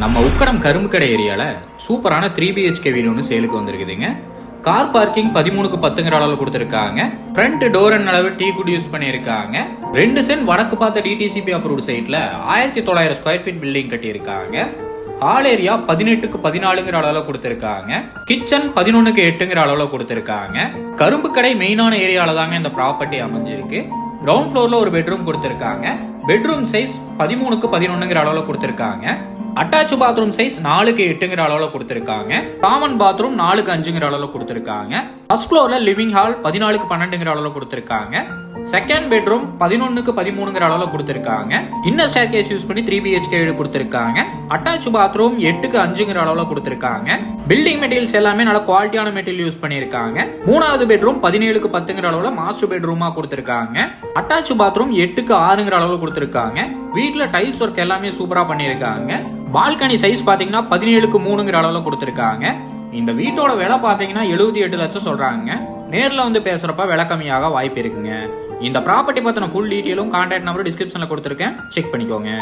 நம்ம உக்கடம் கரும்பு கடை ஏரியால சூப்பரான 3BHK வீடு ஒன்று சேலுக்கு வந்திருக்குதுங்க. கார் பார்க்கிங் 13க்கு 10ங்கிற அளவில் கொடுத்துருக்காங்க. ஃப்ரண்ட் டோர் அண்ட் அளவு டீ குட் யூஸ் பண்ணியிருக்காங்க. 2 சென்ட் வடக்கு பார்த்த டிடிசிபி அப்ரூவ்ட் சைட்ல 1900 ஸ்கொயர் ஃபீட் பில்டிங் கட்டியிருக்காங்க. ஹால் ஏரியா 18க்கு 14ங்கிற அளவில் கொடுத்துருக்காங்க. கிச்சன் 11க்கு 8ங்கிற அளவில் கொடுத்துருக்காங்க. கரும்பு கடை மெயினான ஏரியால தாங்க இந்த ப்ராப்பர்ட்டி அமைஞ்சிருக்கு. கிரவுண்ட் ஃப்ளோர்ல ஒரு பெட்ரூம் கொடுத்துருக்காங்க. பெட்ரூம் சைஸ் 13க்கு 11ங்கிற அளவில் கொடுத்துருக்காங்க. அட்டாச் பாத்ரூம் சைஸ் 4க்கு 8ங்கிற அளவுல கொடுத்திருக்காங்க. காமன் பாத்ரூம் 4க்கு 5ங்கிற அளவுல கொடுத்திருக்காங்க. ஃபர்ஸ்ட் ஃப்ளோர்ல லிவிங் ஹால் 14க்கு 12ங்கிற அளவுல கொடுத்திருக்காங்க. செகண்ட் பெட்ரூம் 11க்கு 13ங்கிற அளவுல கொடுத்திருக்காங்க. இன்னர் ஸ்டேர்கேஸ் யூஸ் பண்ணி 3BHK வீடு கொடுத்திருக்காங்க. அட்டாச் பாத்ரூம் 8க்கு 5ங்கிற அளவுல கொடுத்திருக்காங்க. பில்டிங் மெட்டீரியல்ஸ் எல்லாமே நல்ல குவாலிட்டியான மெட்டீரியல் யூஸ் பண்ணிருக்காங்க. மூணாவது பெட்ரூம் 17க்கு 10ங்கிற அளவுல மாஸ்டர் பெட்ரூமா கொடுத்திருக்காங்க. அட்டாச் பாத்ரூம் 8க்கு 6ங்கிற அளவுல கொடுத்திருக்காங்க. வீட்ல டைல்ஸ் ஒர்க் எல்லாமே சூப்பரா பண்ணிருக்காங்க. பால்கனி சைஸ் பாத்தீங்கன்னா 17க்கு 3ங்கிற அளவுல கொடுத்திருக்காங்க. இந்த வீட்டோட விலை பாத்தீங்கன்னா 78 லட்சம் சொல்றாங்க. நேர்ல வந்து பேசுறப்ப விலை கம்மியாக வாய்ப்பு இருக்குங்க. இந்த ப்ராப்பர்ட்டி பத்தின ஃபுல் டீடைலும் கான்டாக்ட் நம்பர் டிஸ்கிரிப்ஷன்ல கொடுத்திருக்கேன், செக் பண்ணிக்கோங்க.